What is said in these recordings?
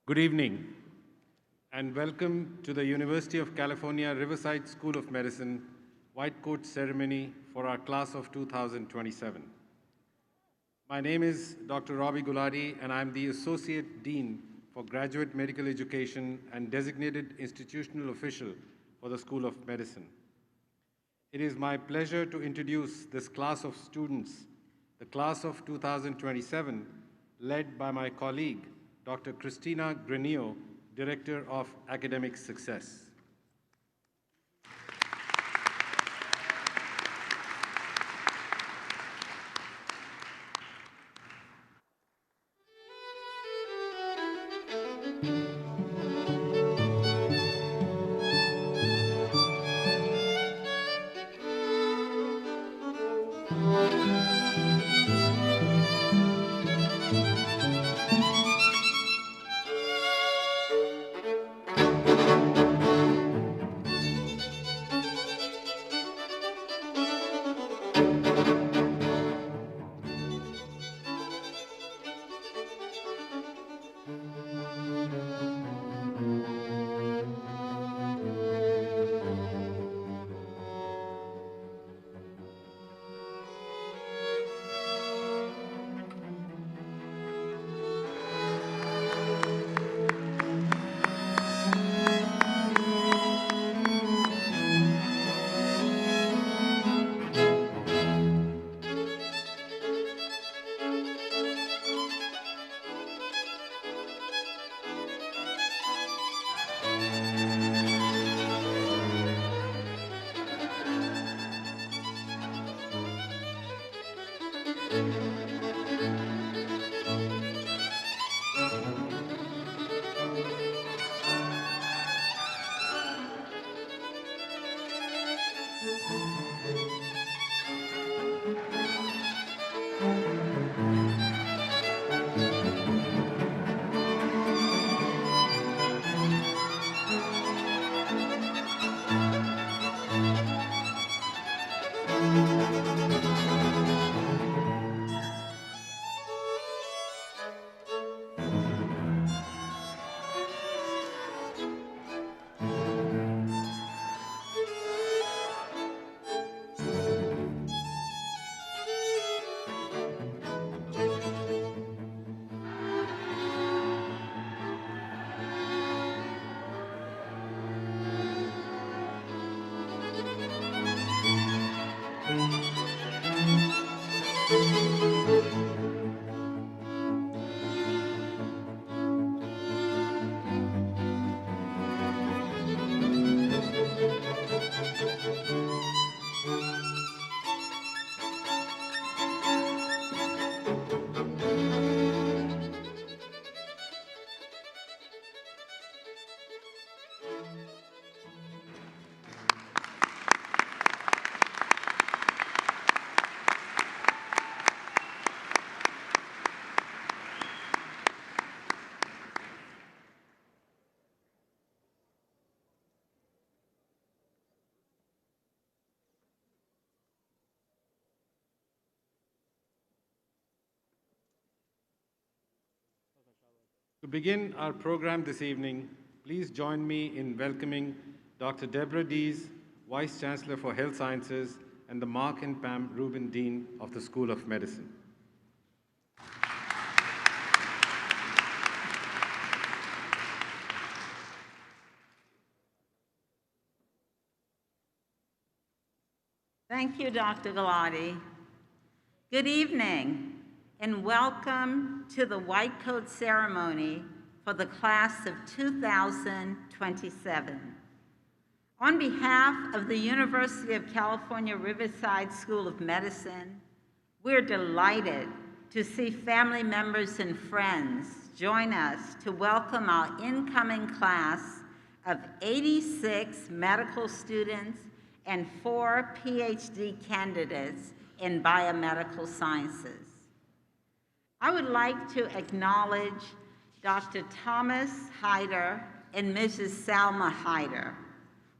Good evening, and welcome to the University of California Riverside School of Medicine White Coat Ceremony for our class of 2027. My name is Dr. Robbie Gulati, and I'm the Associate Dean for Graduate Medical Education and Designated Institutional Official for the School of Medicine. It is my pleasure to introduce this class of students, the class of 2027, led by my colleague, Dr. Christina Granillo, Director of Academic Success. To begin our program this evening, please join me in welcoming Dr. Deborah Dees, Vice Chancellor for Health Sciences, and the Mark and Pam Rubin Dean of the School of Medicine. Thank you, Dr. Gulati. Good evening, and welcome to the White Coat Ceremony for the class of 2027. On behalf of the University of California Riverside School of Medicine, we're delighted to see family members and friends join us to welcome our incoming class of 86 medical students and 4 PhD candidates in biomedical sciences. I would like to acknowledge Dr. Thomas Hyder and Mrs. Salma Hyder,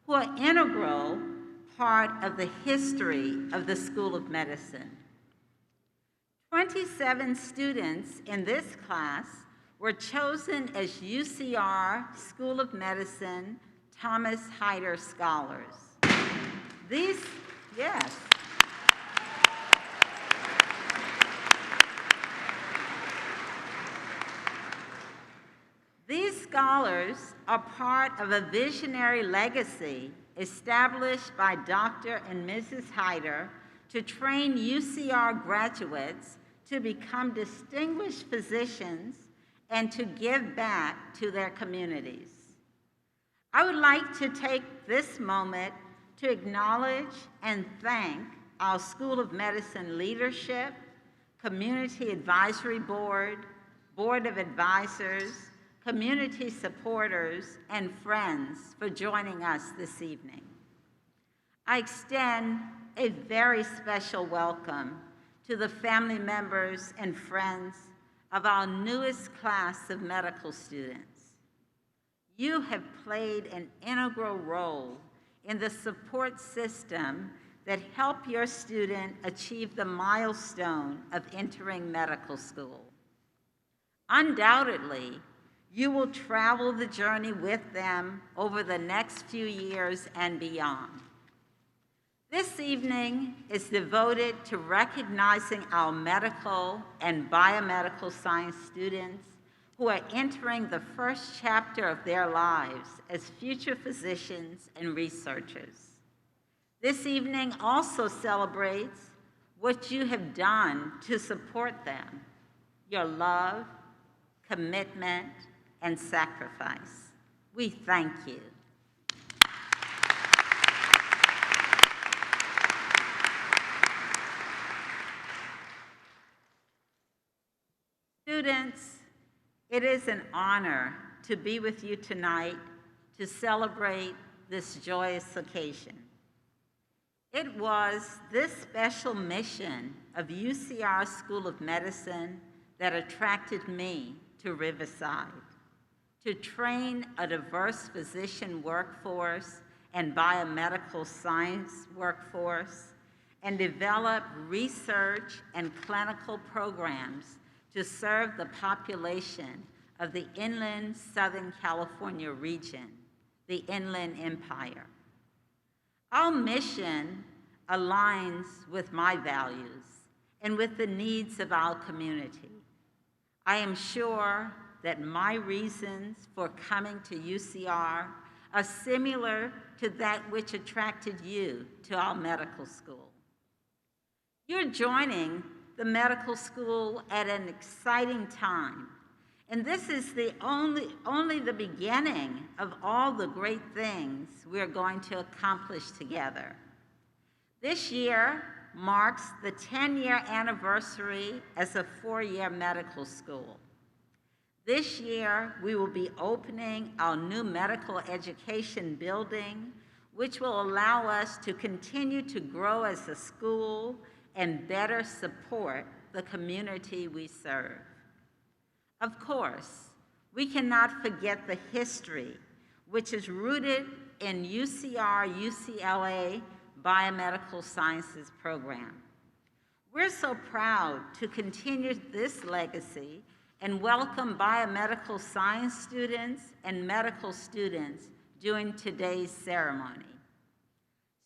who are an integral part of the history of the School of Medicine. 27 students in this class were chosen as UCR School of Medicine Thomas Heider Scholars. These, yes. These scholars are part of a visionary legacy established by Dr. and Mrs. Heider to train UCR graduates to become distinguished physicians and to give back to their communities. I would like to take this moment to acknowledge and thank our School of Medicine leadership, Community Advisory Board, Board of Advisors, community supporters, and friends for joining us this evening. I extend a very special welcome to the family members and friends of our newest class of medical students. You have played an integral role in the support system that helped your student achieve the milestone of entering medical school. Undoubtedly, you will travel the journey with them over the next few years and beyond. This evening is devoted to recognizing our medical and biomedical science students who are entering the first chapter of their lives as future physicians and researchers. This evening also celebrates what you have done to support them, your love, commitment, and sacrifice. We thank you. Students, it is an honor to be with you tonight to celebrate this joyous occasion. It was this special mission of UCR School of Medicine that attracted me to Riverside, to train a diverse physician workforce and biomedical science workforce, and develop research and clinical programs to serve the population of the inland Southern California region, the Inland Empire. Our mission aligns with my values and with the needs of our community. I am sure that my reasons for coming to UCR are similar to that which attracted you to our medical school. You're joining the medical school at an exciting time, and this is only the beginning of all the great things we're going to accomplish together. This year marks the 10-year anniversary as a 4-year medical school. This year, we will be opening our new medical education building, which will allow us to continue to grow as a school and better support the community we serve. Of course, we cannot forget the history, which is rooted in UCR-UCLA Biomedical Sciences program. We're so proud to continue this legacy and welcome biomedical science students and medical students during today's ceremony.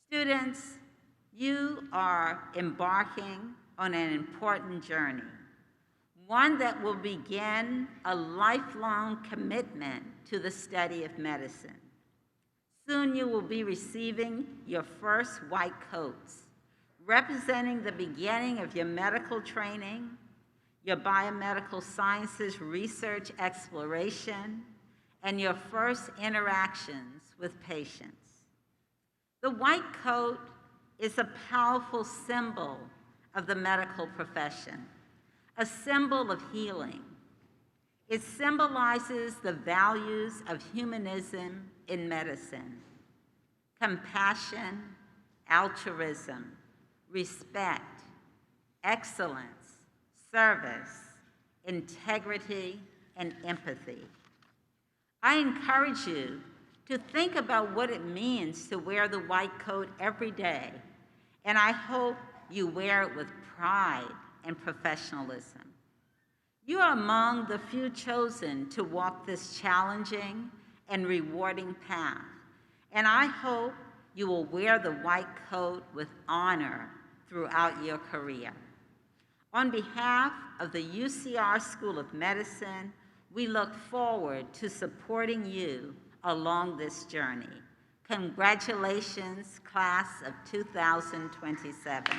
Students, you are embarking on an important journey, one that will begin a lifelong commitment to the study of medicine. Soon you will be receiving your first white coats, representing the beginning of your medical training, your biomedical sciences research exploration, and your first interactions with patients. The white coat is a powerful symbol of the medical profession, a symbol of healing. It symbolizes the values of humanism in medicine: compassion, altruism, respect, excellence, service, integrity, and empathy. I encourage you to think about what it means to wear the white coat every day, and I hope you wear it with pride and professionalism. You are among the few chosen to walk this challenging and rewarding path, and I hope you will wear the white coat with honor throughout your career. On behalf of the UCR School of Medicine, we look forward to supporting you along this journey. Congratulations, class of 2027.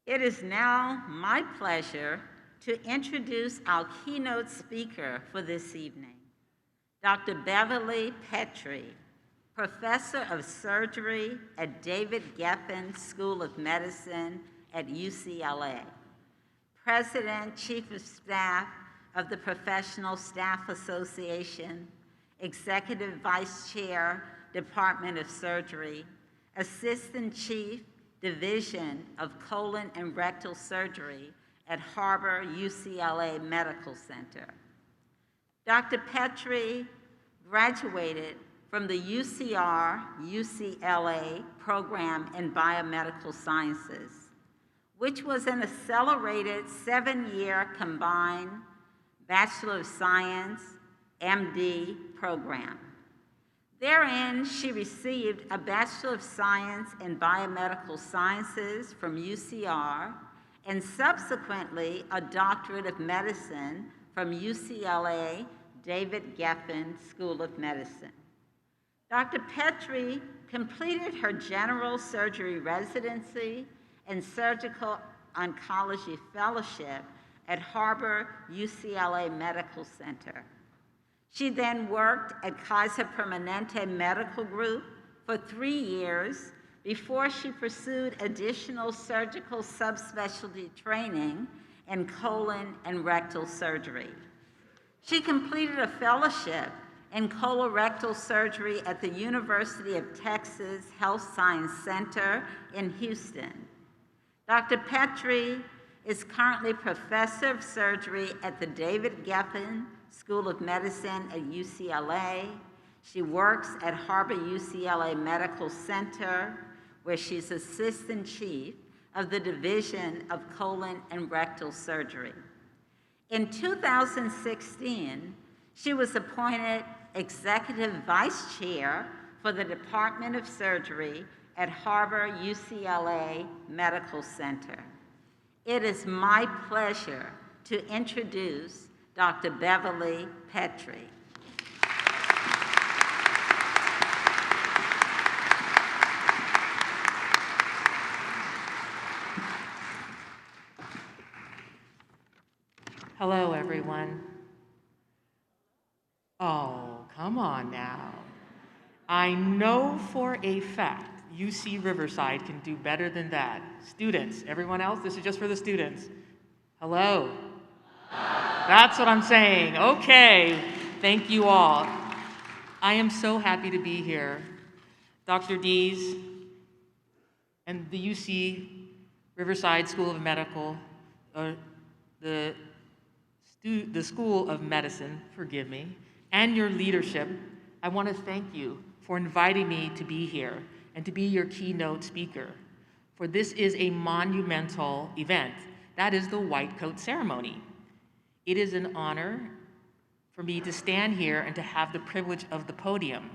It is now my pleasure to introduce our keynote speaker for this evening, Dr. Beverly Petrie, Professor of Surgery at David Geffen School of Medicine at UCLA, President, Chief of Staff of the Professional Staff Association, Executive Vice Chair, Department of Surgery, Assistant Chief, Division of Colon and Rectal Surgery at Harbor UCLA Medical Center. Dr. Petrie graduated from the UCR UCLA program in Biomedical Sciences, which was an accelerated 7-year combined Bachelor of Science, MD program. Therein, she received a Bachelor of Science in Biomedical Sciences from UCR and subsequently a Doctorate of Medicine from UCLA David Geffen School of Medicine. Dr. Petrie completed her general surgery residency and surgical oncology fellowship at Harbor UCLA Medical Center. She then worked at Kaiser Permanente Medical Group for 3 years before she pursued additional surgical subspecialty training in colon and rectal surgery. She completed a fellowship in colorectal surgery at the University of Texas Health Science Center in Houston. Dr. Petrie is currently Professor of Surgery at the David Geffen School of Medicine at UCLA. She works at Harbor UCLA Medical Center, where she's Assistant Chief of the Division of Colon and Rectal Surgery. In 2016, she was appointed Executive Vice Chair for the Department of Surgery at Harbor UCLA Medical Center. It is my pleasure to introduce Dr. Beverly Petrie. Hello, everyone. Oh, come on now. I know for a fact UC Riverside can do better than that. Students, everyone else, this is just for the students. Hello. That's what I'm saying. Okay, thank you all. I am so happy to be here. Dr. Dees and the UC Riverside School of Medical, the School of Medicine, forgive me, and your leadership, I want to thank you for inviting me to be here and to be your keynote speaker. For this is a monumental event. That is the white coat ceremony. It is an honor for me to stand here and to have the privilege of the podium.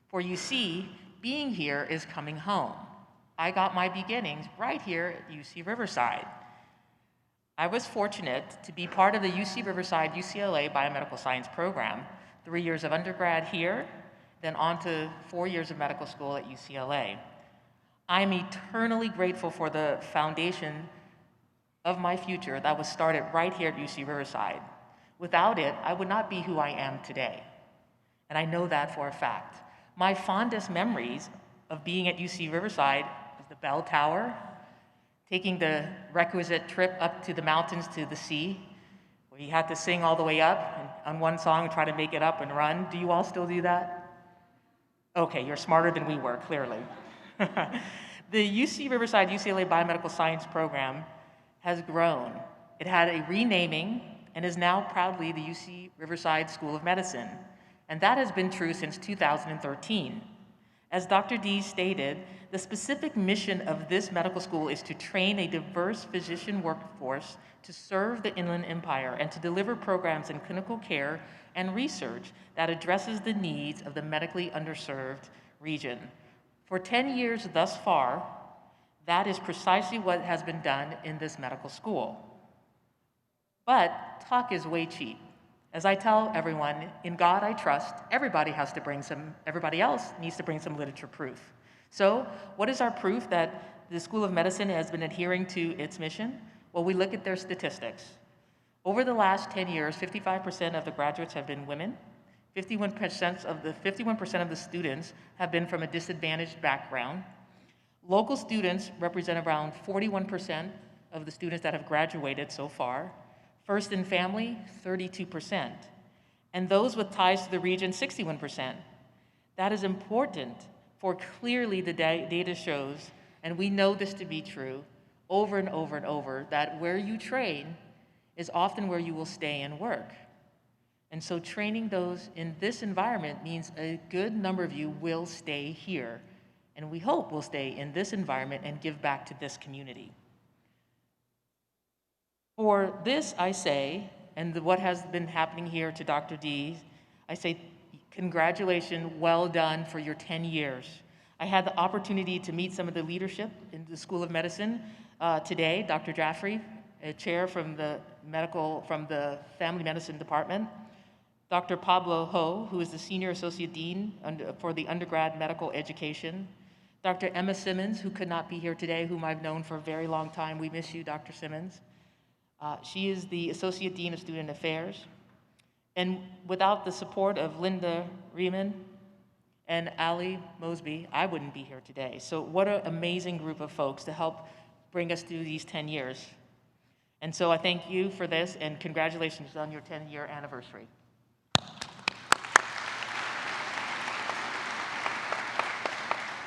For you see, being here is coming home. I got my beginnings right here at UC Riverside. I was fortunate to be part of the UC Riverside UCLA Biomedical Science program, 3 years of undergrad here, then on to 4 years of medical school at UCLA. I'm eternally grateful for the foundation of my future that was started right here at UC Riverside. Without it, I would not be who I am today. And I know that for a fact. My fondest memories of being at UC Riverside was the bell tower, taking the requisite trip up to the mountains to the sea, where you had to sing all the way up and on one song and try to make it up and run. Do you all still do that? Okay, you're smarter than we were, clearly. The UC Riverside UCLA Biomedical Science program has grown. It had a renaming and is now proudly the UC Riverside School of Medicine. and that has been true since 2013. As Dr. D stated, the specific mission of this medical school is to train a diverse physician workforce to serve the Inland Empire and to deliver programs in clinical care and research that addresses the needs of the medically underserved region. For 10 years thus far, that is precisely what has been done in this medical school. But talk is way cheap. As I tell everyone, in God I trust, everybody else needs to bring some literature proof. So what is our proof that the School of Medicine has been adhering to its mission? Well, we look at their statistics. Over the last 10 years, 55% of the graduates have been women. 51% of the students have been from a disadvantaged background. Local students represent around 41% of the students that have graduated so far. First in family, 32%. And those with ties to the region, 61%. That is important, for clearly the data shows, and we know this to be true, over and over and over, that where you train is often where you will stay and work. And so training those in this environment means a good number of you will stay here, and we hope will stay in this environment and give back to this community. For this, I say, and what has been happening here to Dr. D, I say, congratulations, well done for your 10 years. I had the opportunity to meet some of the leadership in the School of Medicine today, Dr. Jaffrey, a chair from the Family Medicine Department, Dr. Pablo Ho, who is the Senior Associate Dean for the Undergrad Medical Education, Dr. Emma Simmons, who could not be here today, whom I've known for a very long time. We miss you, Dr. Simmons. She is the Associate Dean of Student Affairs. And without the support of Linda Riemann and Ali Mosby, I wouldn't be here today. So what an amazing group of folks to help bring us through these 10 years. And so I thank you for this, and congratulations on your 10-year anniversary.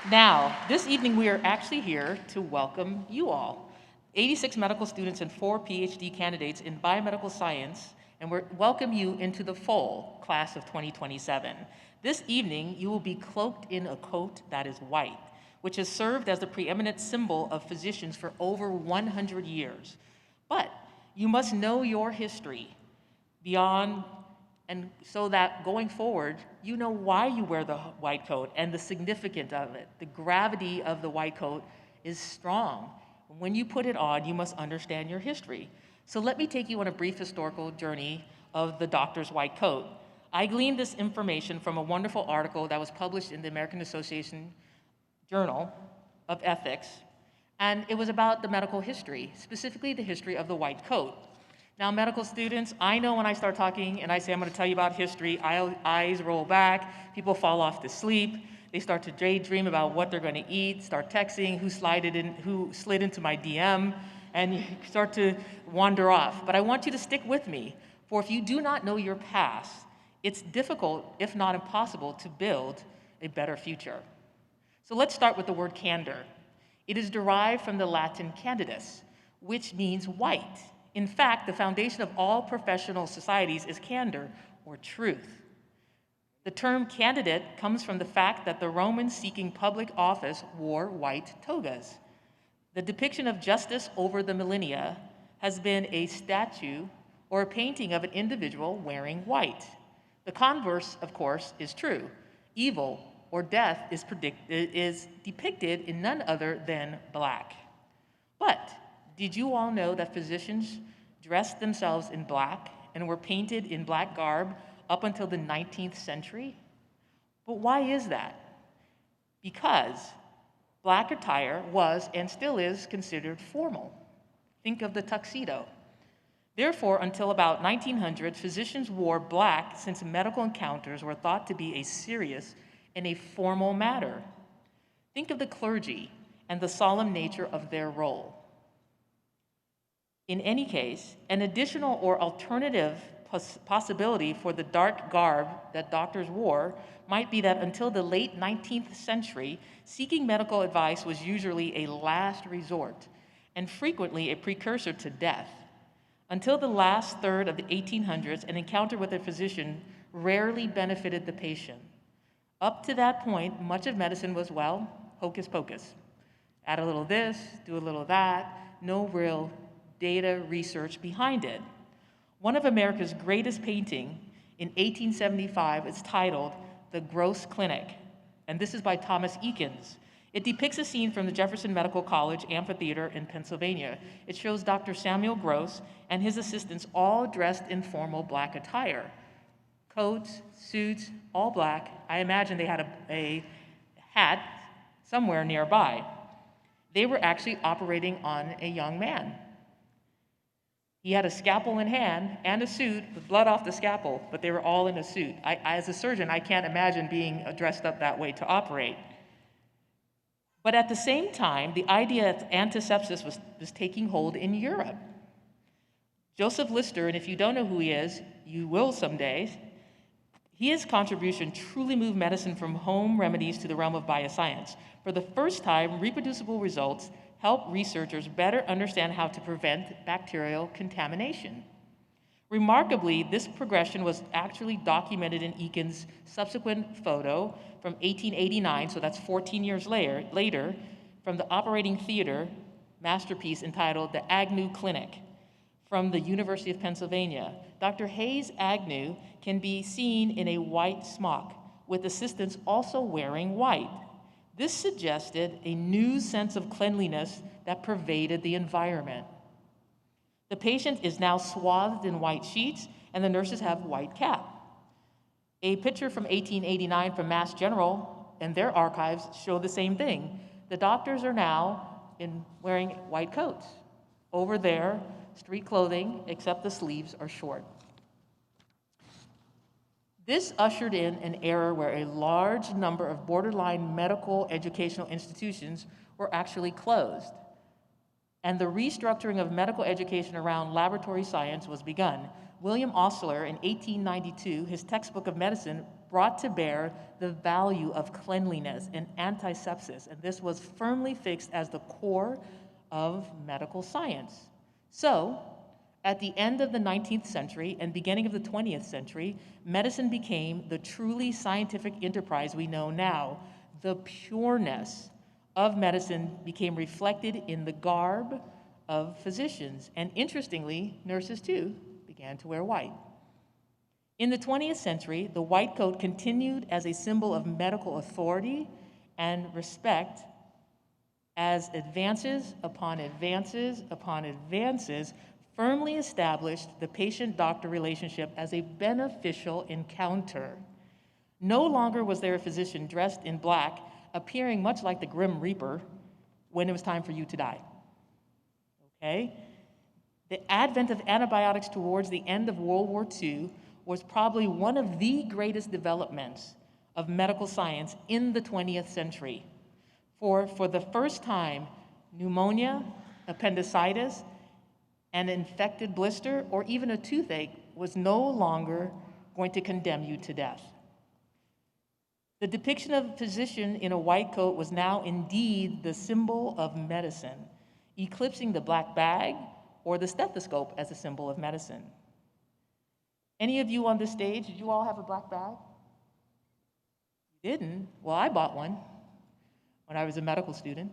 Now, this evening we are actually here to welcome you all. 86 medical students and 4 PhD candidates in biomedical science, and we welcome you into the full class of 2027. This evening, you will be cloaked in a coat that is white, which has served as the preeminent symbol of physicians for over 100 years. But you must know your history beyond, and so that going forward, you know why you wear the white coat and the significance of it. The gravity of the white coat is strong. When you put it on, you must understand your history. So let me take you on a brief historical journey of the doctor's white coat. I gleaned this information from a wonderful article that was published in the American Association Journal of Ethics, and it was about the medical history, specifically the history of the white coat. Now, medical students, I know when I start talking and I say I'm going to tell you about history, eyes roll back, people fall off to sleep. They start to daydream about what they're going to eat, start texting, who slid into my DM, and you start to wander off. But I want you to stick with me, for if you do not know your past, it's difficult, if not impossible, to build a better future. So let's start with the word candor. It is derived from the Latin candidus, which means white. In fact, the foundation of all professional societies is candor, or truth. The term candidate comes from the fact that the Romans seeking public office wore white togas. The depiction of justice over the millennia has been a statue or a painting of an individual wearing white. The converse, of course, is true. Evil or death is depicted in none other than black. But did you all know that physicians dressed themselves in black and were painted in black garb up until the 19th century? But why is that? Because black attire was and still is considered formal. Think of the tuxedo. Therefore, until about 1900, physicians wore black since medical encounters were thought to be a serious and a formal matter. Think of the clergy and the solemn nature of their role. In any case, an additional or alternative possibility for the dark garb that doctors wore might be that until the late 19th century, seeking medical advice was usually a last resort and frequently a precursor to death. Until the last third of the 1800s, an encounter with a physician rarely benefited the patient. Up to that point, much of medicine was, well, hocus pocus. Add a little this, do a little that, no real data research behind it. One of America's greatest painting in 1875 is titled The Gross Clinic, and this is by Thomas Eakins. It depicts a scene from the Jefferson Medical College amphitheater in Pennsylvania. It shows Dr. Samuel Gross and his assistants all dressed in formal black attire. Coats, suits, all black. I imagine they had a hat somewhere nearby. They were actually operating on a young man. He had a scalpel in hand and a suit with blood off the scalpel, but they were all in a suit. As a surgeon, I can't imagine being dressed up that way to operate. But at the same time, the idea of antisepsis was taking hold in Europe. Joseph Lister, and if you don't know who he is, you will someday, his contribution truly moved medicine from home remedies to the realm of bioscience. For the first time, reproducible results help researchers better understand how to prevent bacterial contamination. Remarkably, this progression was actually documented in Eakins' subsequent photo from 1889, so that's 14 years later, from the operating theater masterpiece entitled The Agnew Clinic from the University of Pennsylvania. Dr. Hayes Agnew can be seen in a white smock, with assistants also wearing white. This suggested a new sense of cleanliness that pervaded the environment. The patient is now swathed in white sheets, and the nurses have white cap. A picture from 1889 from Mass General and their archives show the same thing. The doctors are now wearing white coats. Over there, street clothing, except the sleeves are short. This ushered in an era where a large number of borderline medical educational institutions were actually closed, and the restructuring of medical education around laboratory science was begun. William Osler, in 1892, his textbook of medicine brought to bear the value of cleanliness and antisepsis, and this was firmly fixed as the core of medical science. So, at the end of the 19th century and beginning of the 20th century, medicine became the truly scientific enterprise we know now. The pureness of medicine became reflected in the garb of physicians, and interestingly, nurses too began to wear white. In the 20th century, the white coat continued as a symbol of medical authority and respect as advances upon advances upon advances firmly established the patient-doctor relationship as a beneficial encounter. No longer was there a physician dressed in black appearing much like the Grim Reaper when it was time for you to die. Okay? The advent of antibiotics towards the end of World War II was probably one of the greatest developments of medical science in the 20th century. For the first time, pneumonia, appendicitis, an infected blister, or even a toothache was no longer going to condemn you to death. The depiction of a physician in a white coat was now indeed the symbol of medicine, eclipsing the black bag or the stethoscope as a symbol of medicine. Any of you on this stage, did you all have a black bag? You didn't? Well, I bought one when I was a medical student.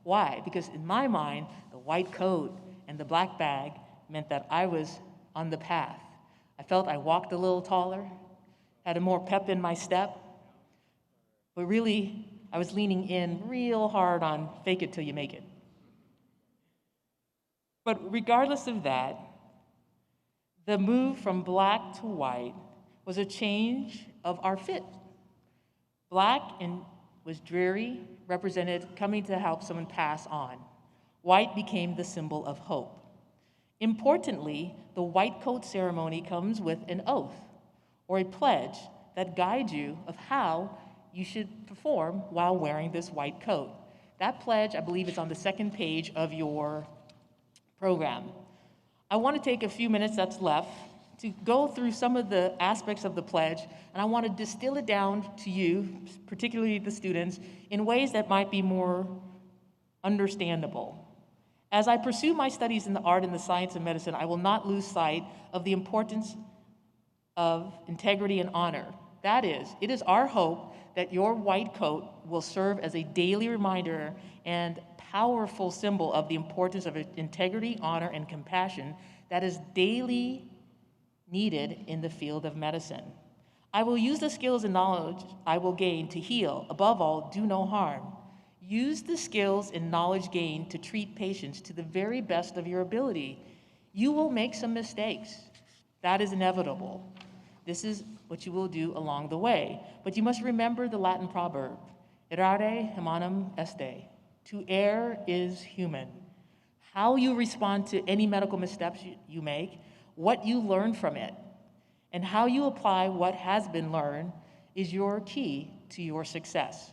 Why? Because in my mind, the white coat and the black bag meant that I was on the path. I felt I walked a little taller, had a more pep in my step, but really, I was leaning in real hard on fake it till you make it. But regardless of that, the move from black to white was a change of our fit. Black was dreary, represented coming to help someone pass on. White became the symbol of hope. Importantly, the white coat ceremony comes with an oath or a pledge that guides you of how you should perform while wearing this white coat. That pledge, I believe, is on the second page of your program. I want to take a few minutes that's left to go through some of the aspects of the pledge, and I want to distill it down to you, particularly the students, in ways that might be more understandable. As I pursue my studies in the art and the science of medicine, I will not lose sight of the importance of integrity and honor. That is, it is our hope that your white coat will serve as a daily reminder and powerful symbol of the importance of integrity, honor, and compassion that is daily needed in the field of medicine. I will use the skills and knowledge I will gain to heal. Above all, do no harm. Use the skills and knowledge gained to treat patients to the very best of your ability. You will make some mistakes. That is inevitable. This is what you will do along the way. But you must remember the Latin proverb, errare humanum est. To err is human. How you respond to any medical missteps you make, what you learn from it, and how you apply what has been learned is your key to your success.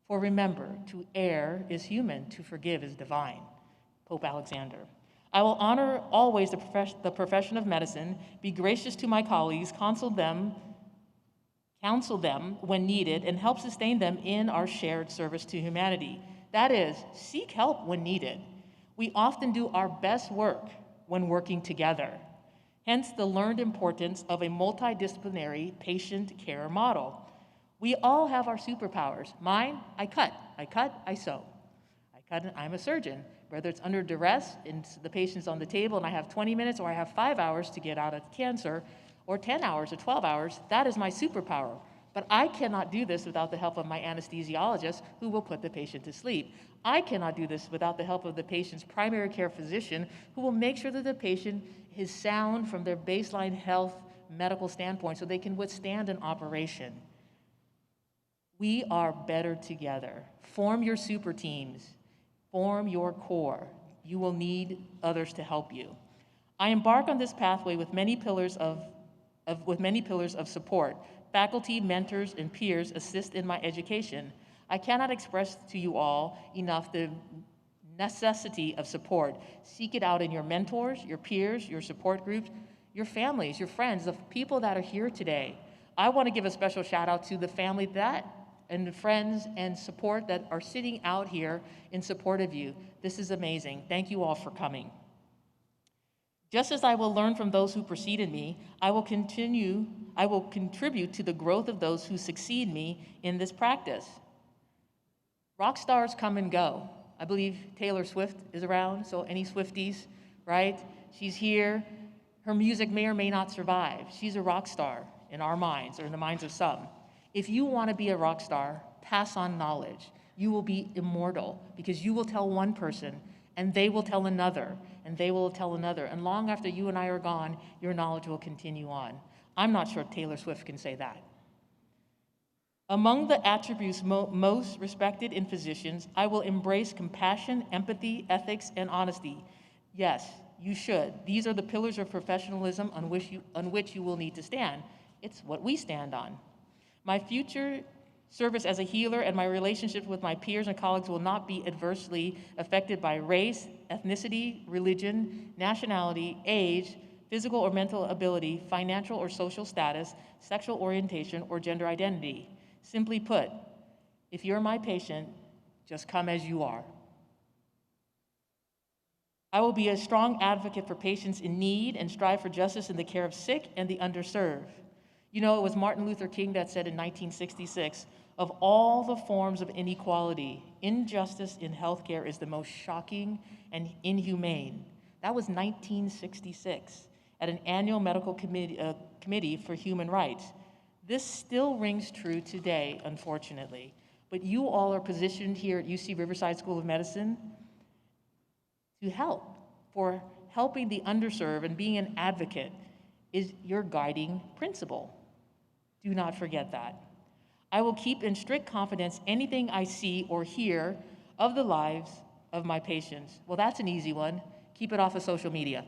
For remember, to err is human, to forgive is divine. Pope Alexander. I will honor always the profession of medicine, be gracious to my colleagues, counsel them when needed, and help sustain them in our shared service to humanity. That is, seek help when needed. We often do our best work when working together. Hence the learned importance of a multidisciplinary patient care model. We all have our superpowers. Mine, I cut, I sew. I'm a surgeon. Whether it's under duress and the patient's on the table and I have 20 minutes or I have 5 hours to get out of cancer, or 10 hours or 12 hours, that is my superpower. But I cannot do this without the help of my anesthesiologist who will put the patient to sleep. I cannot do this without the help of the patient's primary care physician who will make sure that the patient is sound from their baseline health medical standpoint so they can withstand an operation. We are better together. Form your super teams. Form your core. You will need others to help you. I embark on this pathway with many pillars of support. Faculty, mentors, and peers assist in my education. I cannot express to you all enough the necessity of support. Seek it out in your mentors, your peers, your support groups, your families, your friends, the people that are here today. I want to give a special shout out to the family and the friends and support that are sitting out here in support of you. This is amazing. Thank you all for coming. Just as I will learn from those who preceded me, I will contribute to the growth of those who succeed me in this practice. Rock stars come and go. I believe Taylor Swift is around, so any Swifties, right? She's here. Her music may or may not survive. She's a rock star in our minds, or in the minds of some. If you want to be a rock star, pass on knowledge. You will be immortal because you will tell one person and they will tell another and they will tell another. And long after you and I are gone, your knowledge will continue on. I'm not sure Taylor Swift can say that. Among the attributes most respected in physicians, I will embrace compassion, empathy, ethics, and honesty. Yes, you should. These are the pillars of professionalism on which you will need to stand. It's what we stand on. My future service as a healer and my relationships with my peers and colleagues will not be adversely affected by race, ethnicity, religion, nationality, age, physical or mental ability, financial or social status, sexual orientation, or gender identity. Simply put, if you're my patient, just come as you are. I will be a strong advocate for patients in need and strive for justice in the care of sick and the underserved. You know, it was Martin Luther King that said in 1966, of all the forms of inequality, injustice in healthcare is the most shocking and inhumane. That was 1966 at an annual medical committee for human rights. This still rings true today, unfortunately. But you all are positioned here at UC Riverside School of Medicine to help. For helping the underserved and being an advocate is your guiding principle. Do not forget that. I will keep in strict confidence anything I see or hear of the lives of my patients. Well, that's an easy one. Keep it off of social media.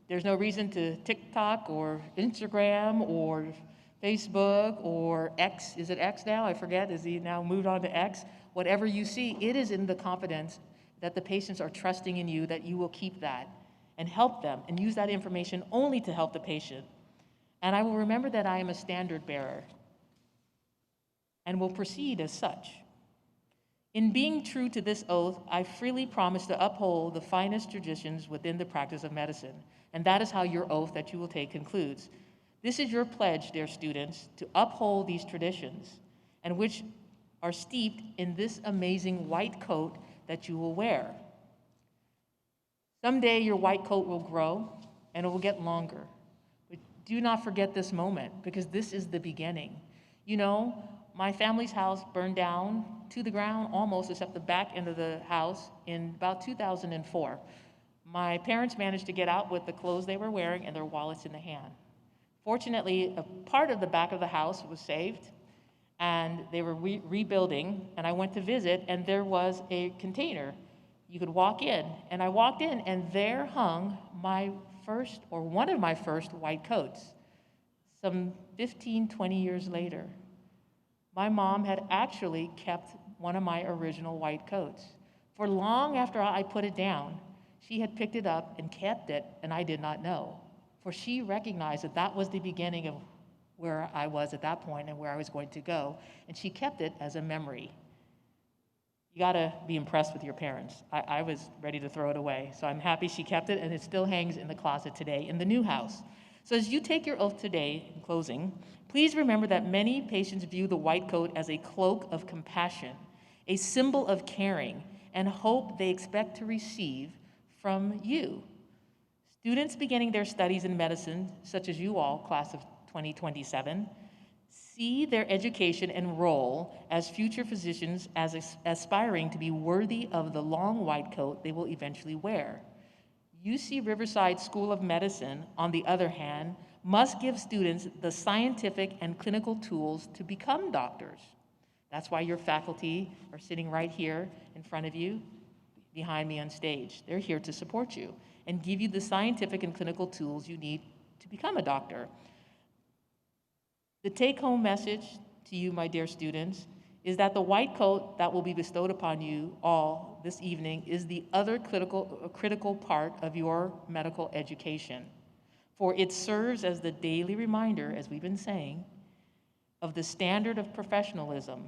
There's no reason to TikTok or Instagram or Facebook or X. Is it X now? I forget. Is he now moved on to X? Whatever you see, it is in the confidence that the patients are trusting in you, that you will keep that and help them and use that information only to help the patient. And I will remember that I am a standard bearer and will proceed as such. In being true to this oath, I freely promise to uphold the finest traditions within the practice of medicine. And that is how your oath that you will take concludes. This is your pledge, dear students, to uphold these traditions, and which are steeped in this amazing white coat that you will wear. Someday your white coat will grow and it will get longer. But do not forget this moment, because this is the beginning. You know, my family's house burned down to the ground almost, except the back end of the house, in about 2004. My parents managed to get out with the clothes they were wearing and their wallets in the hand. Fortunately, a part of the back of the house was saved, and they were rebuilding, and I went to visit, and there was a container. You could walk in, and I walked in, and there hung my first, or one of my first, white coats. Some 15, 20 years later, my mom had actually kept one of my original white coats. For long after I put it down, she had picked it up and kept it, and I did not know. For she recognized that that was the beginning of where I was at that point and where I was going to go, and she kept it as a memory. You gotta be impressed with your parents. I was ready to throw it away, so I'm happy she kept it, and it still hangs in the closet today in the new house. So as you take your oath today, in closing, please remember that many patients view the white coat as a cloak of compassion, a symbol of caring, and hope they expect to receive from you. Students beginning their studies in medicine, such as you all, class of 2027, see their education and role as future physicians as aspiring to be worthy of the long white coat they will eventually wear. UC Riverside School of Medicine, on the other hand, must give students the scientific and clinical tools to become doctors. That's why your faculty are sitting right here in front of you, behind me on stage. They're here to support you and give you the scientific and clinical tools you need to become a doctor. The take-home message to you, my dear students, is that the white coat that will be bestowed upon you all this evening is the other critical part of your medical education. For it serves as the daily reminder, as we've been saying, of the standard of professionalism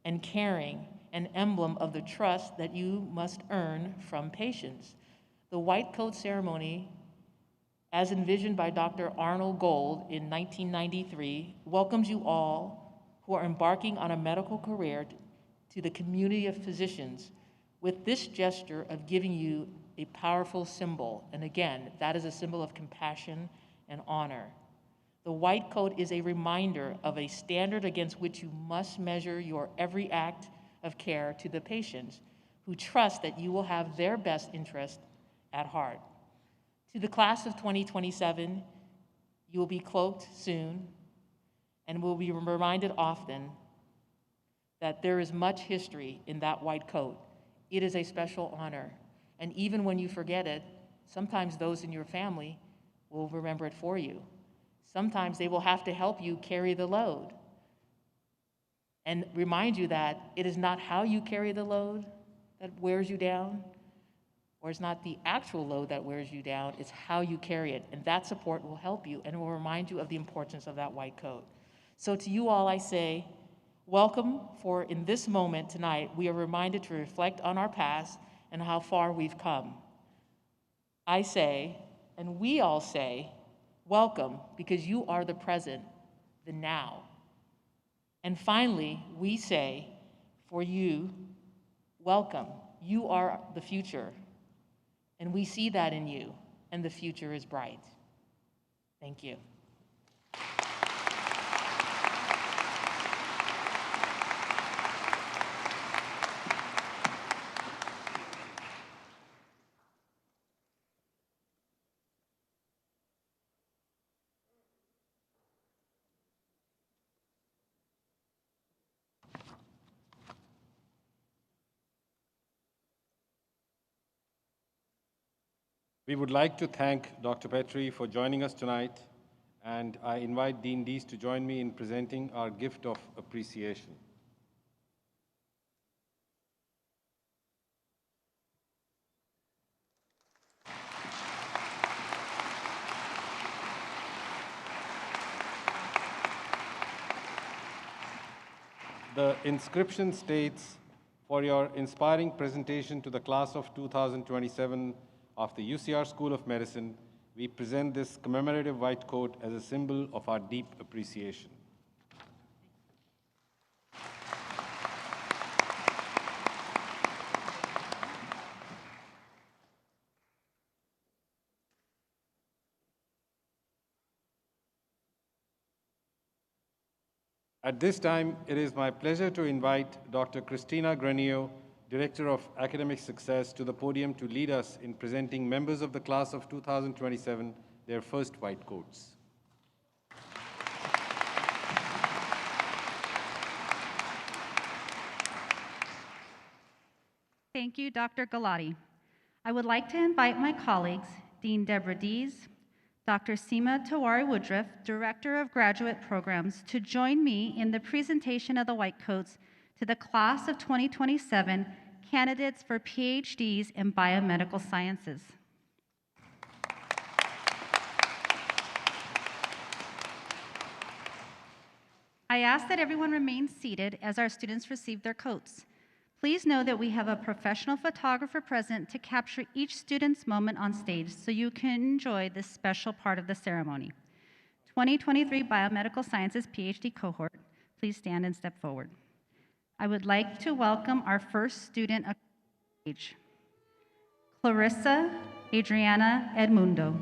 and caring, an emblem of the trust that you must earn from patients. The white coat ceremony, as envisioned by Dr. Arnold Gold in 1993, welcomes you all who are embarking on a medical career to the community of physicians with this gesture of giving you a powerful symbol. And again, that is a symbol of compassion and honor. The white coat is a reminder of a standard against which you must measure your every act of care to the patients who trust that you will have their best interest at heart. To the class of 2027, you will be cloaked soon and will be reminded often that there is much history in that white coat. It is a special honor. And even when you forget it, sometimes those in your family will remember it for you. Sometimes they will have to help you carry the load and remind you that it is not how you carry the load that wears you down, or it's not the actual load that wears you down, it's how you carry it. And that support will help you and will remind you of the importance of that white coat. So to you all I say, welcome, for in this moment tonight, we are reminded to reflect on our past and how far we've come. I say, and we all say, welcome, because you are the present, the now. And finally, we say, for you, welcome. You are the future. And we see that in you, and the future is bright. Thank you. We would like to thank Dr. Petrie for joining us tonight, and I invite Dean Dees to join me in presenting our gift of appreciation. The inscription states, "For your inspiring presentation to the class of 2027 of the UCR School of Medicine, we present this commemorative white coat as a symbol of our deep appreciation. At this time, it is my pleasure to invite Dr. Cristina Granillo, Director of Academic Success, to the podium to lead us in presenting members of the class of 2027 their first white coats. Thank you, Dr. Galati. I would like to invite my colleagues, Dean Deborah Dees, Dr. Seema Tawari-Woodruff, Director of Graduate Programs, to join me in the presentation of the white coats to the class of 2027 candidates for PhDs in biomedical sciences. I ask that everyone remain seated as our students receive their coats. Please know that we have a professional photographer present to capture each student's moment on stage so you can enjoy this special part of the ceremony. 2023 Biomedical Sciences PhD cohort, please stand and step forward. I would like to welcome our first student on stage, Clarissa Adriana Edmundo.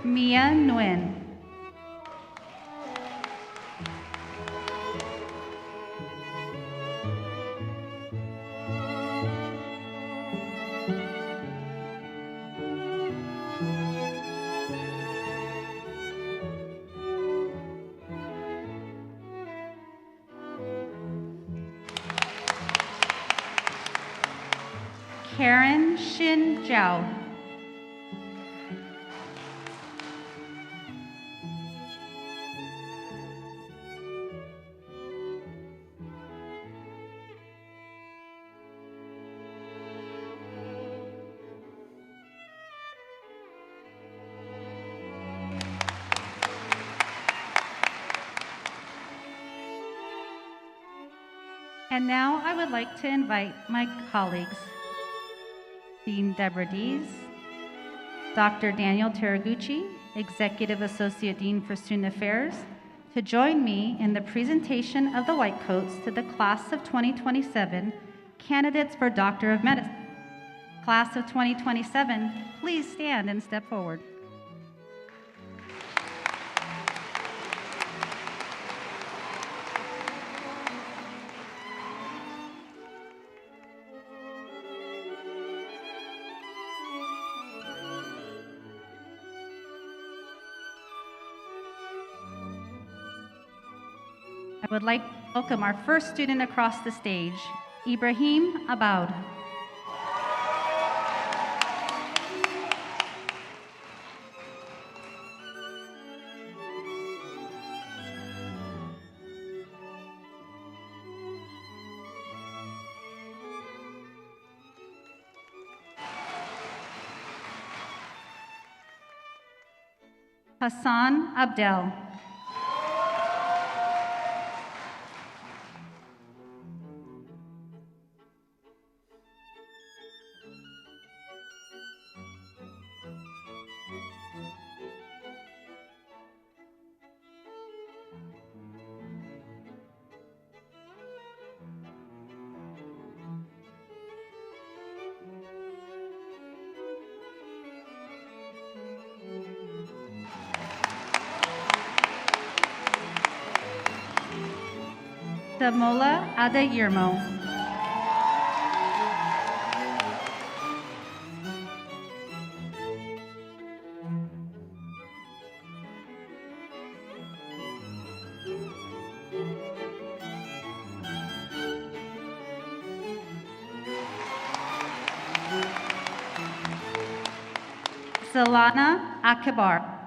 Mia Nguyen. Karen Shin Zhao. And now I would like to invite my colleagues, Dean Deborah Dees, Dr. Daniel Teraguchi, Executive Associate Dean for Student Affairs, to join me in the presentation of the white coats to the class of 2027 candidates for Doctor of Medicine. Class of 2027, please stand and step forward. I would like to welcome our first student across the stage, Ibrahim Aboud. Hassan Abdel. Damola Adeyirmo. Zelana Akibar.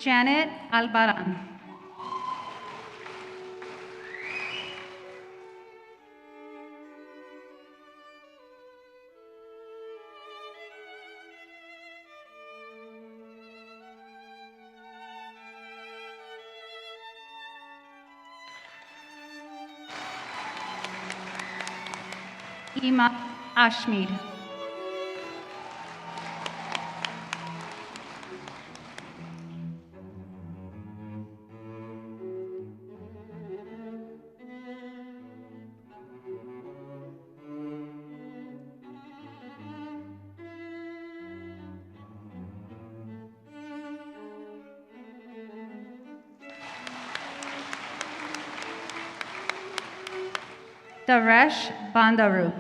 Janet Albaran. Ima Ashmead. Daresh Bandaru.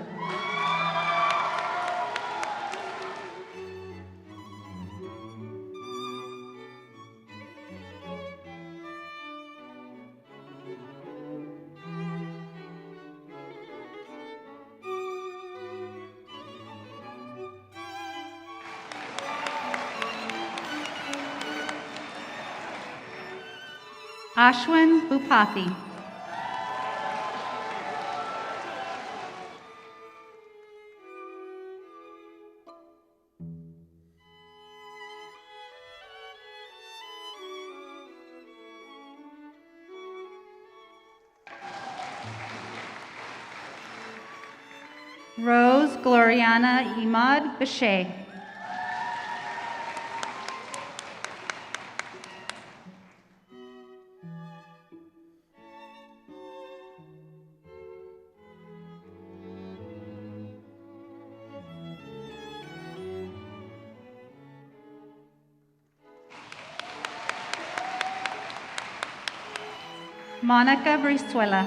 Ashwin Bupati. Rose Gloriana Imad Bechet. Monica Brizuela.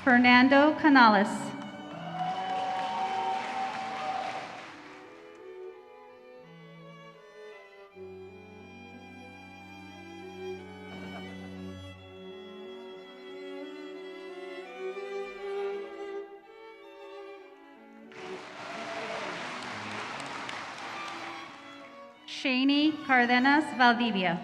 Fernando Canales. Shani Cardenas Valdivia.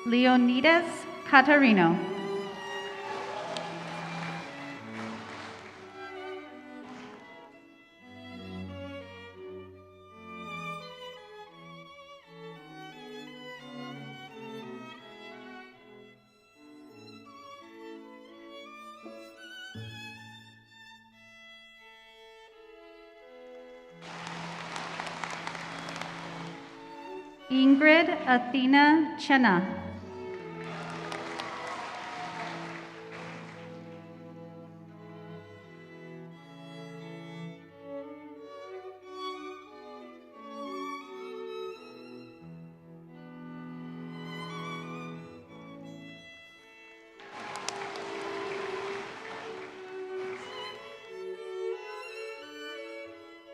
Leonidas Catarino. Ingrid Athena Chena.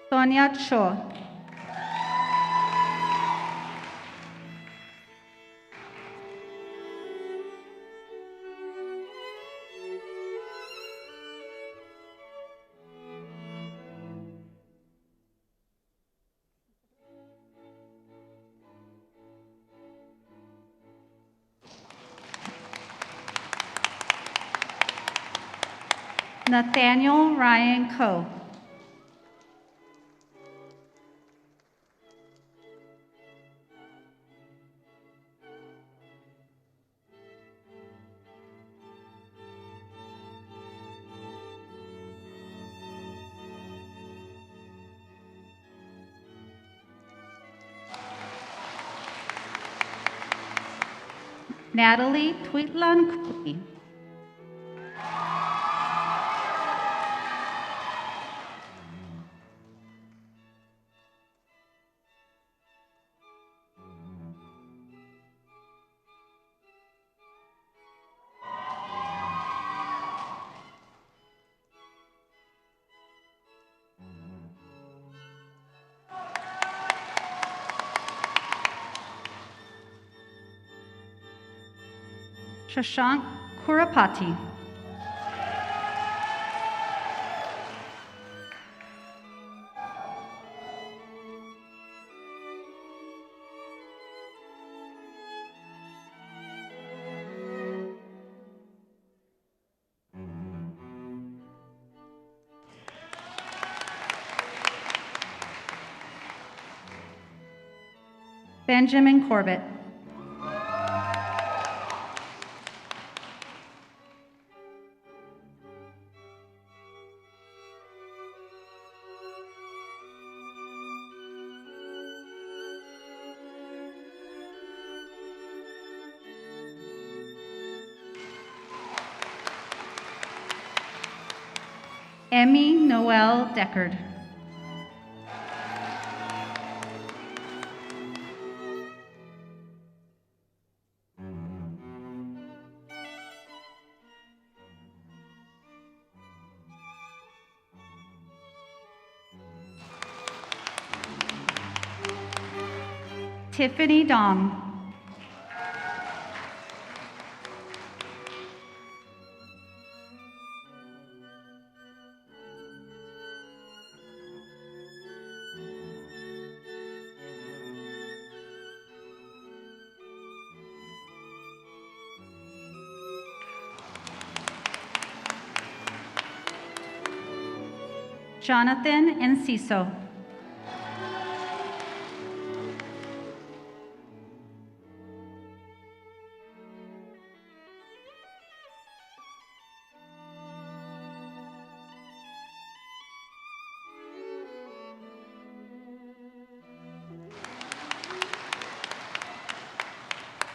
Sonia Cho. Nathaniel Ryan Coe. Natalie Tweetlan Cooley. Shashank Kurapati. Benjamin Corbett. Emmy Noel Deckard. Tiffany Dong. Jonathan Enciso.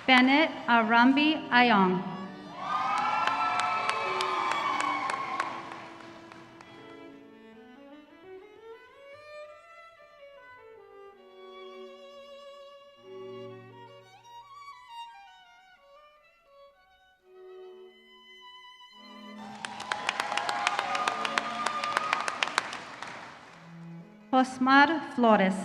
Bennett Arambi Ayong. Osmar Flores.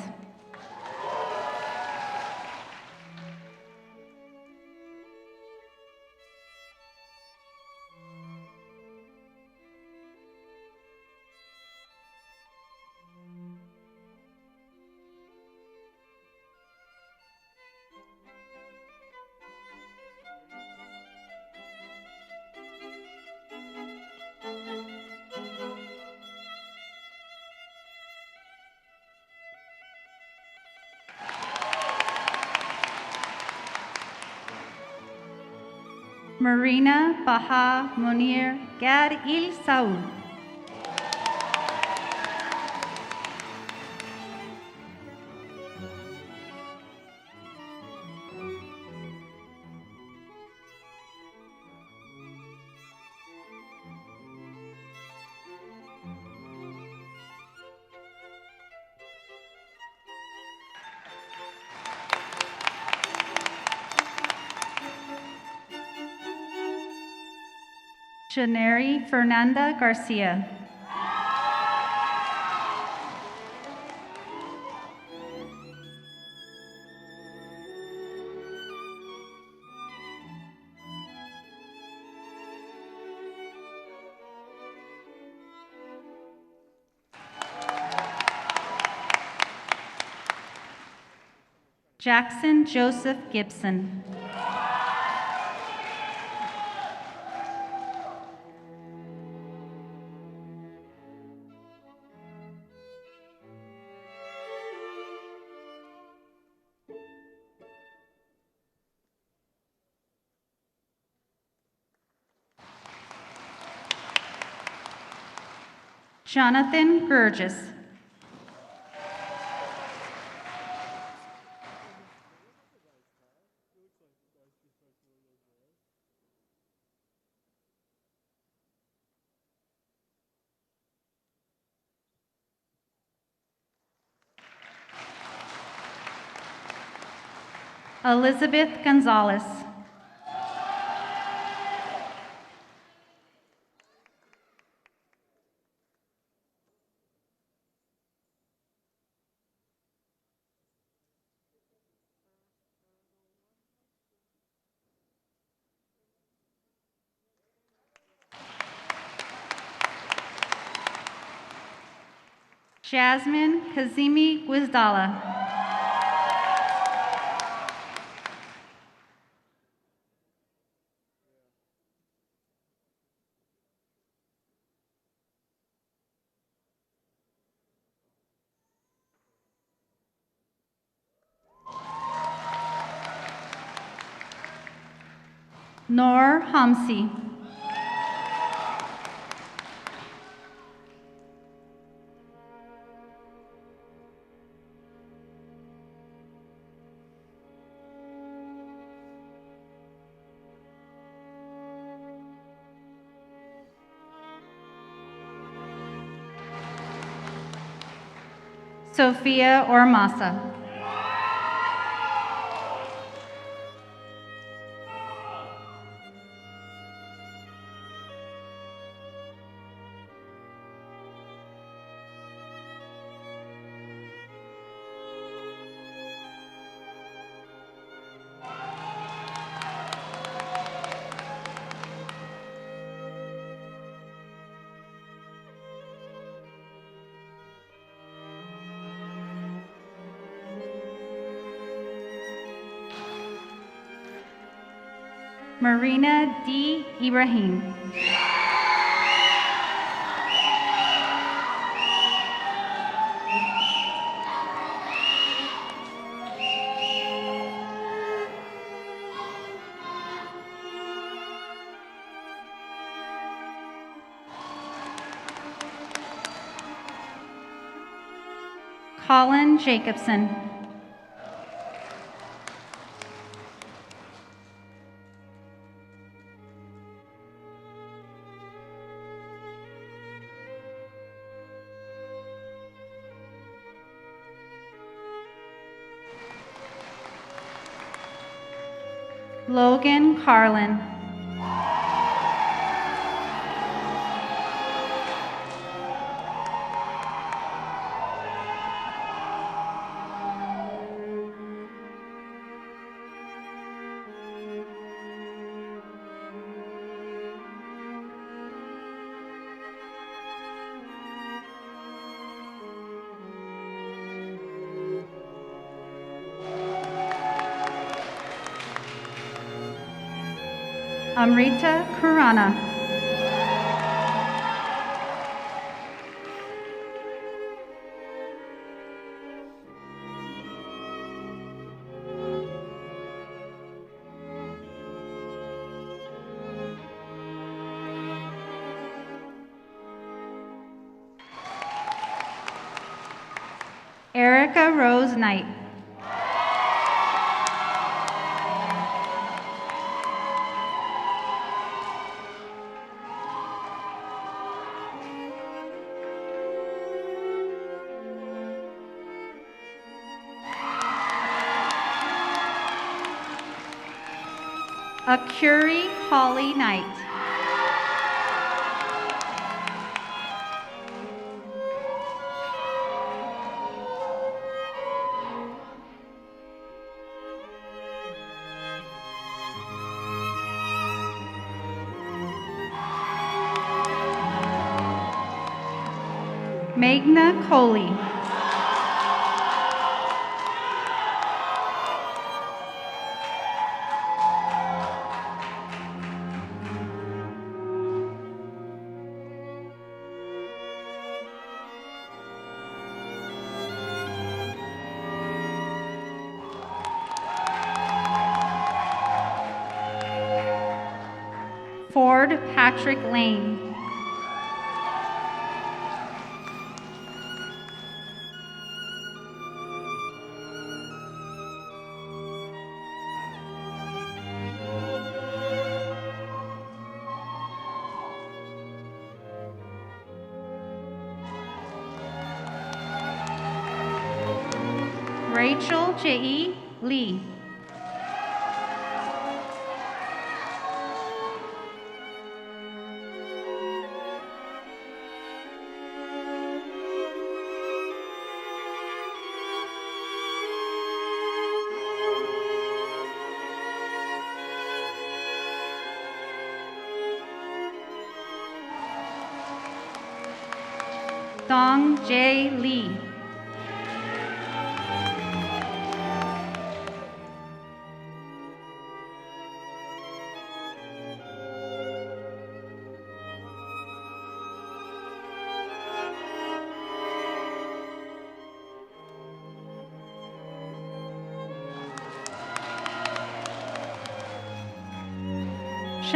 Marina Baha Munir Gad Il Saud. Janeri Fernanda Garcia. Jackson Joseph Gibson. Jonathan Gurgis. Elizabeth Gonzalez. Jasmine Kazimi Gwizdala. Noor Hamsi. Sophia Ormasa. Marina D. Ibrahim. Colin Jacobson. Logan Carlin. Amrita Kurana. Erica Rose Knight. Akuri Holly Knight. Meghna Kohli. Ford Patrick Lane. Rachel J.E. Lee. Dong J. Lee.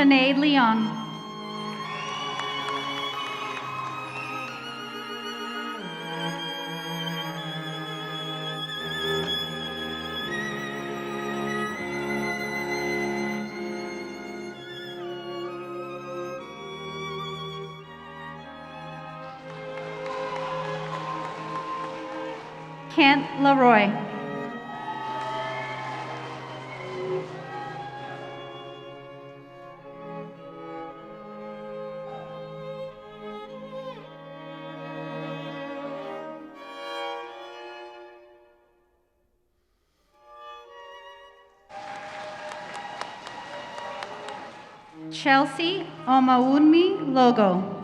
Sinead Leong. Kent Leroy. Chelsea Omaunmi Logo.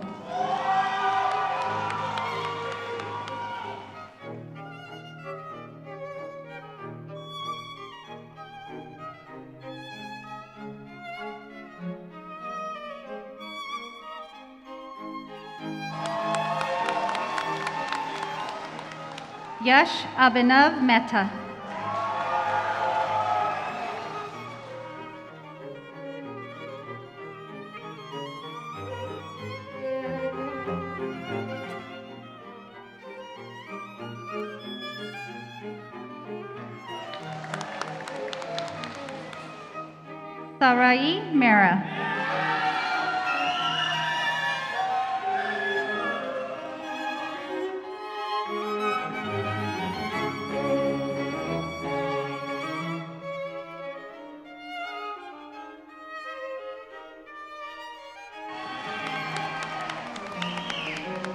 Yash Abhinav Mehta. Sarai Mera.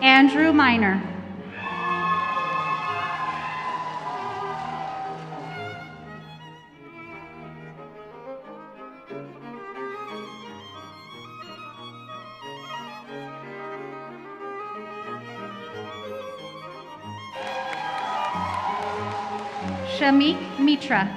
Andrew Miner. Shamik Mitra.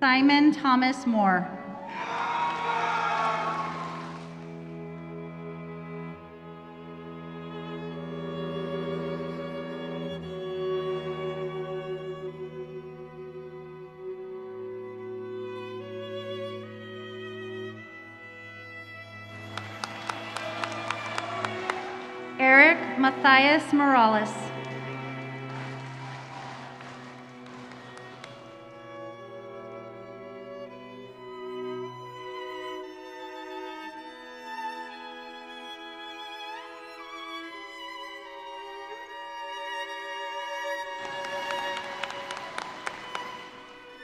Simon Thomas Moore. Eric Matthias Morales.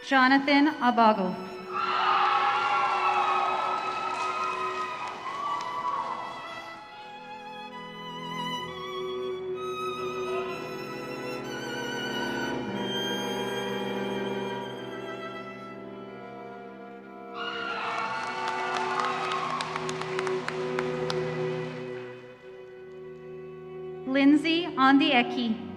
Jonathan Abago. Lindsay Ondieki.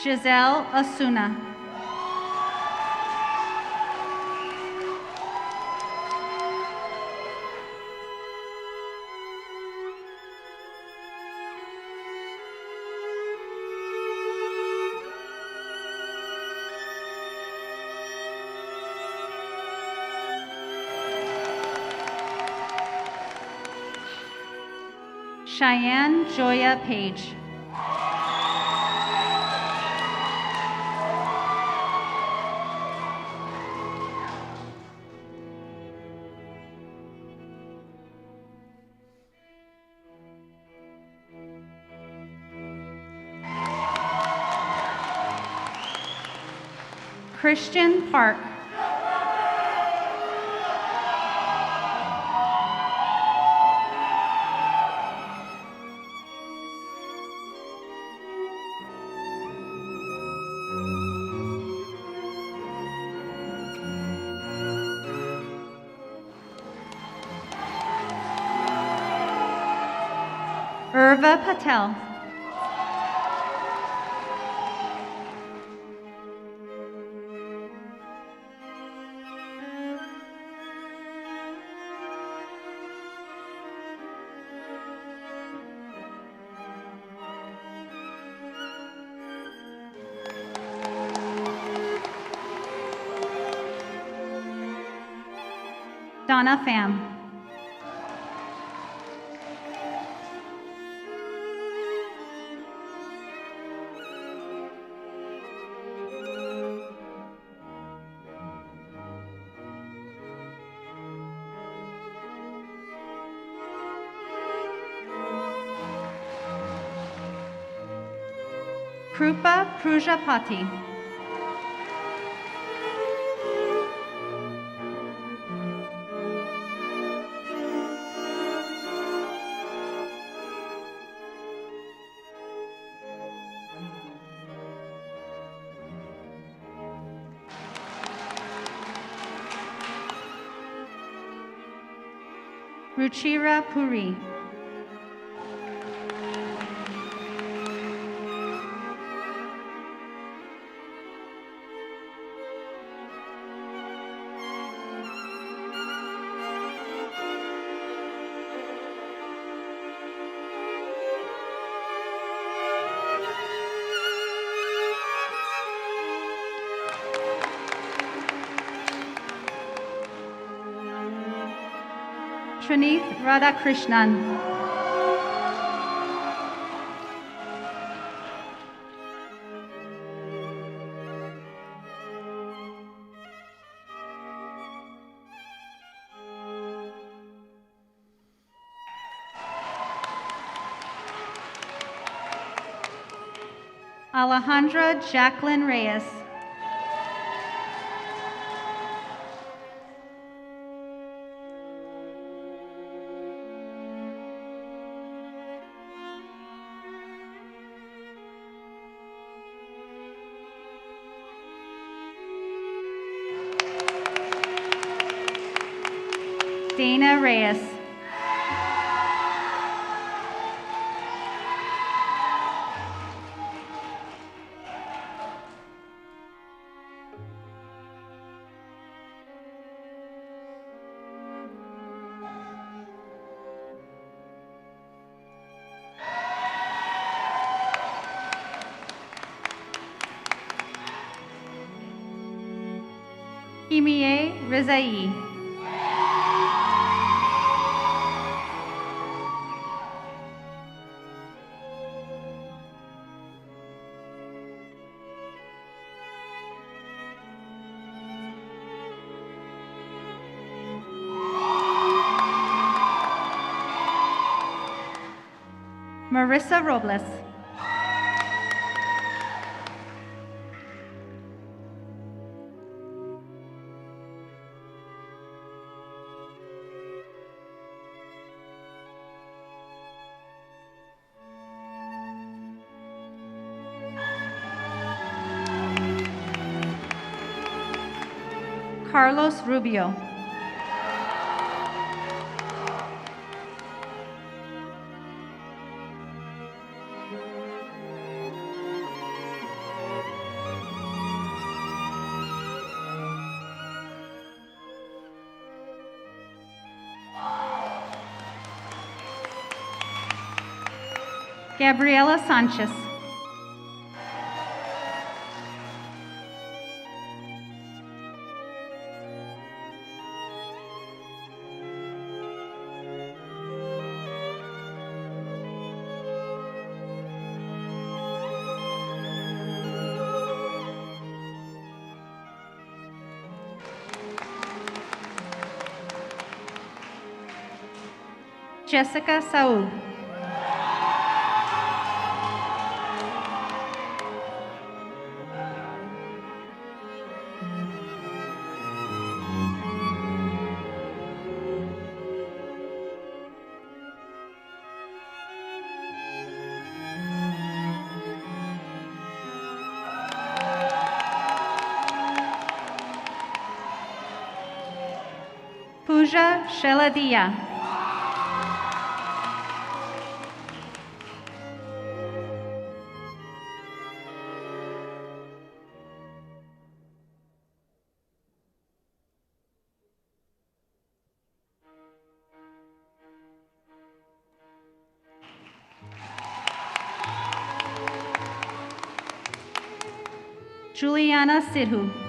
Giselle Asuna. Cheyenne Joya Page. Christian Park. Urva Patel. Donna Pham. Krupa Prujapati. Ruchira Puri. Trinith Radhakrishnan. Alejandra Jacqueline Reyes. Dana Reyes. Himiye Rizai. Marissa Robles. Carlos Rubio. Gabriela Sanchez. Jessica Saul. Pooja Sheladia. Juliana Sidhu.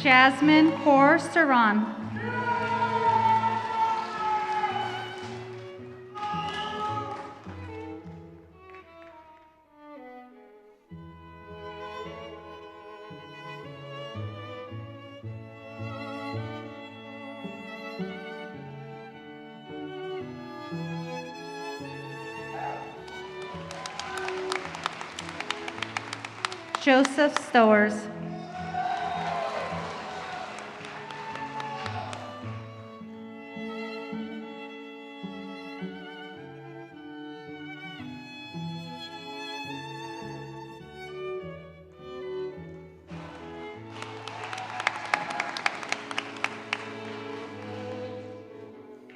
Jasmine Kaur Saran. Joseph Stowers.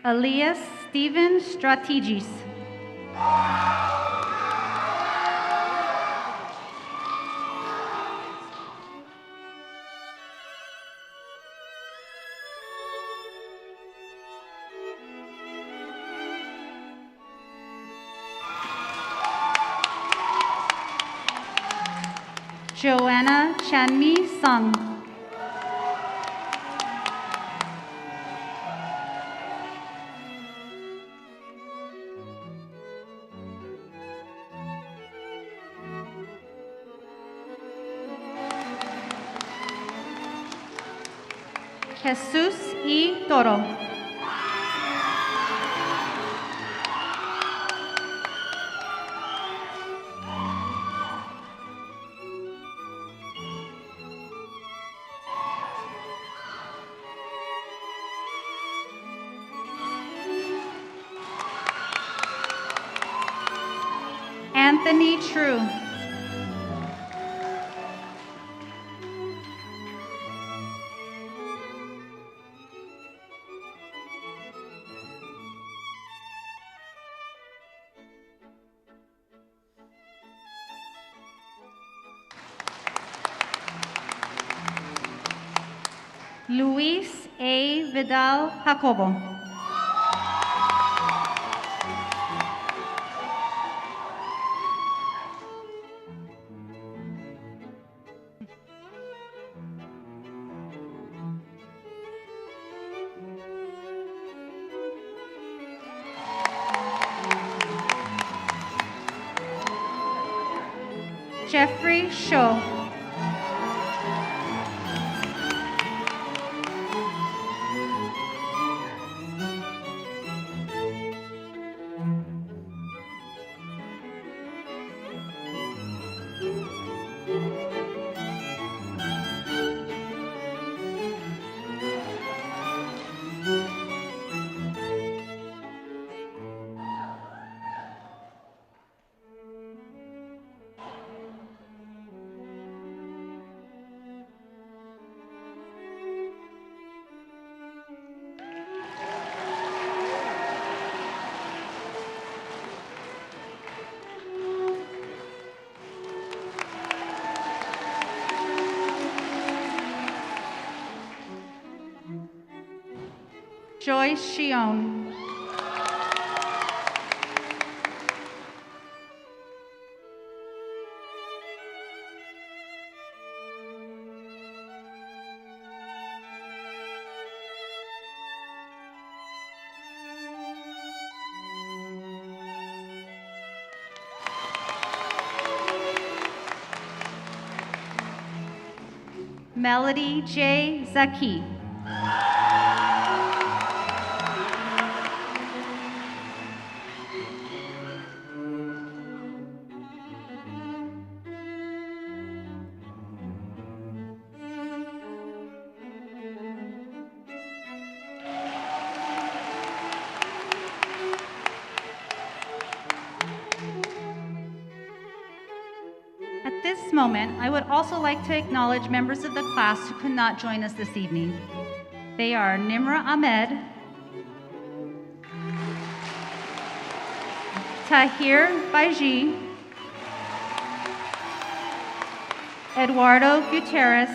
Elias Stephen Strategis. Joanna Chanmi Sung. Jesus E. Toro. Anthony True. Luis A. Vidal Jacobo. Jeffrey Shaw. Joyce Shion. Melody J. Zaki. this moment, I would also like to acknowledge members of the class who could not join us this evening. They are Nimra Ahmed, Tahir Baiji, Eduardo Gutierrez,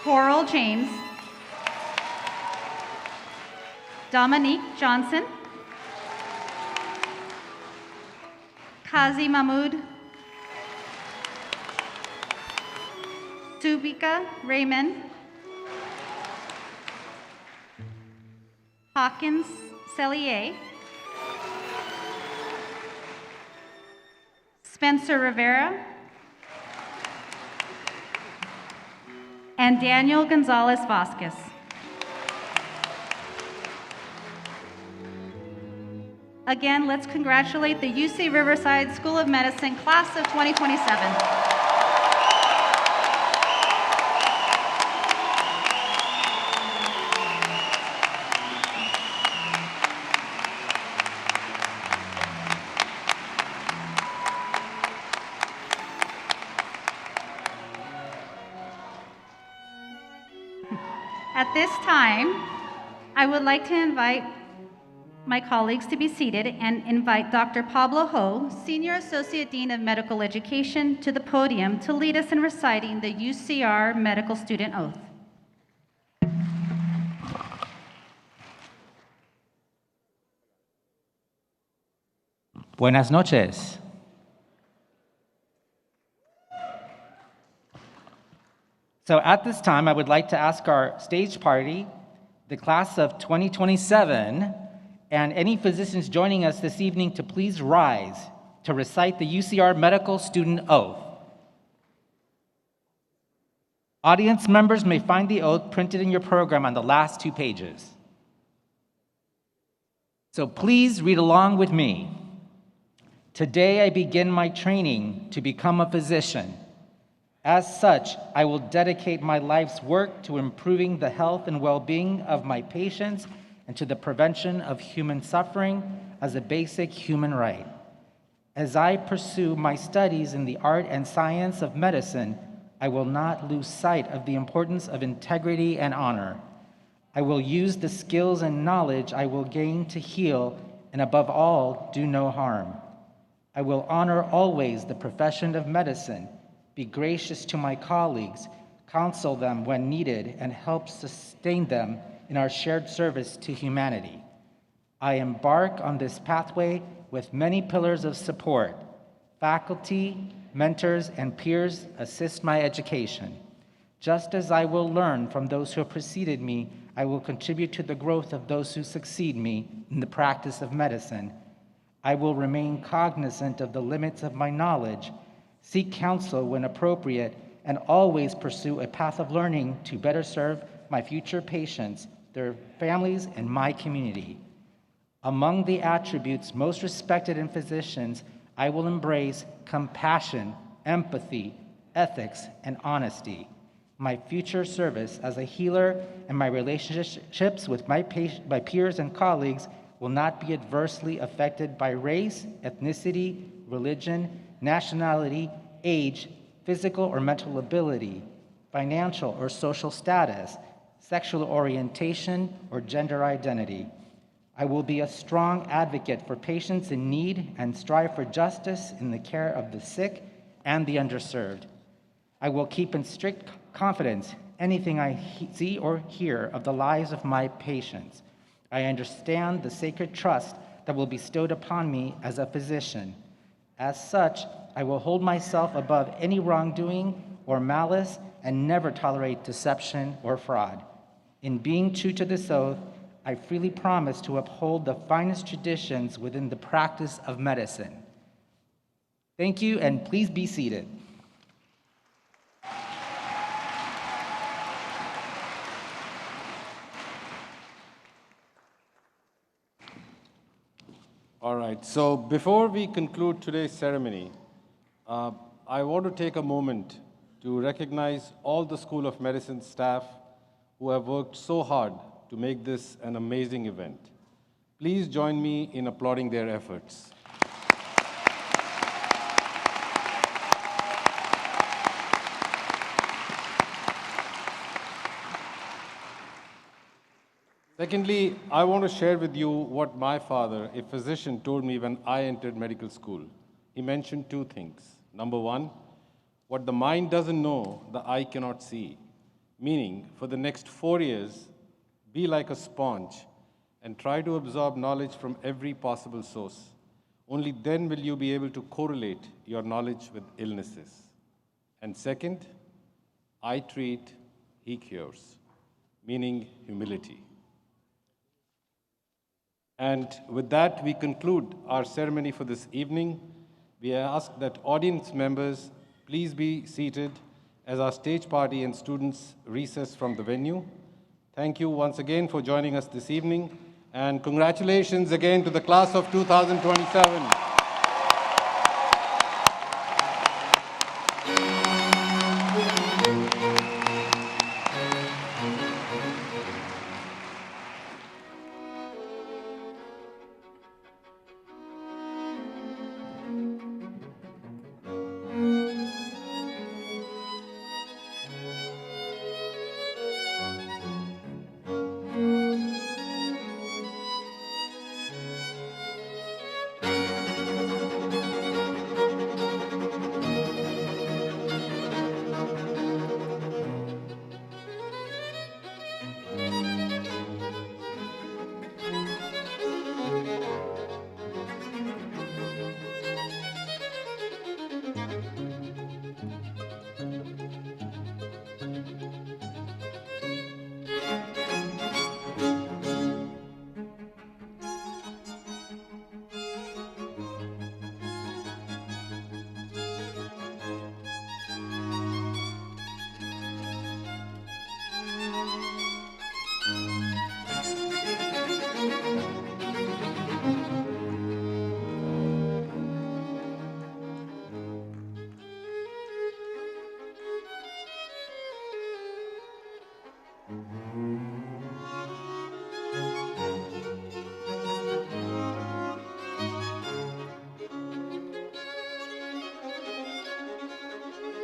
Coral James, Dominique Johnson, Kazi Mahmood, Subika Raymond, Hawkins Cellier, Spencer Rivera, and Daniel Gonzalez Vasquez. Again, let's congratulate the UC Riverside School of Medicine class of 2027. At this time, I would like to invite my colleagues to be seated and invite Dr. Pablo Ho, Senior Associate Dean of Medical Education, to the podium to lead us in reciting the UCR Medical Student Oath. Buenas noches. So at this time, I would like to ask our stage party, the class of 2027, and any physicians joining us this evening to please rise to recite the UCR Medical Student Oath. Audience members may find the oath printed in your program on the last 2 pages. So please read along with me. Today I begin my training to become a physician. As such, I will dedicate my life's work to improving the health and well-being of my patients and to the prevention of human suffering as a basic human right. As I pursue my studies in the art and science of medicine, I will not lose sight of the importance of integrity and honor. I will use the skills and knowledge I will gain to heal and above all, do no harm. I will honor always the profession of medicine, be gracious to my colleagues, counsel them when needed, and help sustain them in our shared service to humanity. I embark on this pathway with many pillars of support. Faculty, mentors, and peers assist my education. Just as I will learn from those who have preceded me, I will contribute to the growth of those who succeed me in the practice of medicine. I will remain cognizant of the limits of my knowledge, seek counsel when appropriate, and always pursue a path of learning to better serve my future patients, their families, and my community. Among the attributes most respected in physicians, I will embrace compassion, empathy, ethics, and honesty. My future service as a healer and my relationships with my peers and colleagues will not be adversely affected by race, ethnicity, religion, nationality, age, physical or mental ability, financial or social status, sexual orientation, or gender identity. I will be a strong advocate for patients in need and strive for justice in the care of the sick and the underserved. I will keep in strict confidence anything I see or hear of the lives of my patients. I understand the sacred trust that will be bestowed upon me as a physician. As such, I will hold myself above any wrongdoing or malice and never tolerate deception or fraud. In being true to this oath, I freely promise to uphold the finest traditions within the practice of medicine. Thank you, and please be seated. All right, so before we conclude today's ceremony, I want to take a moment to recognize all the School of Medicine staff who have worked so hard to make this an amazing event. Please join me in applauding their efforts. Secondly, I want to share with you what my father, a physician, told me when I entered medical school. He mentioned two things. Number one, what the mind doesn't know, the eye cannot see. Meaning, for the next 4 years, be like a sponge and try to absorb knowledge from every possible source. Only then will you be able to correlate your knowledge with illnesses. And second, I treat, he cures, meaning humility. And with that, we conclude our ceremony for this evening. We ask that audience members please be seated as our stage party and students recess from the venue. Thank you once again for joining us this evening, and congratulations again to the class of 2027.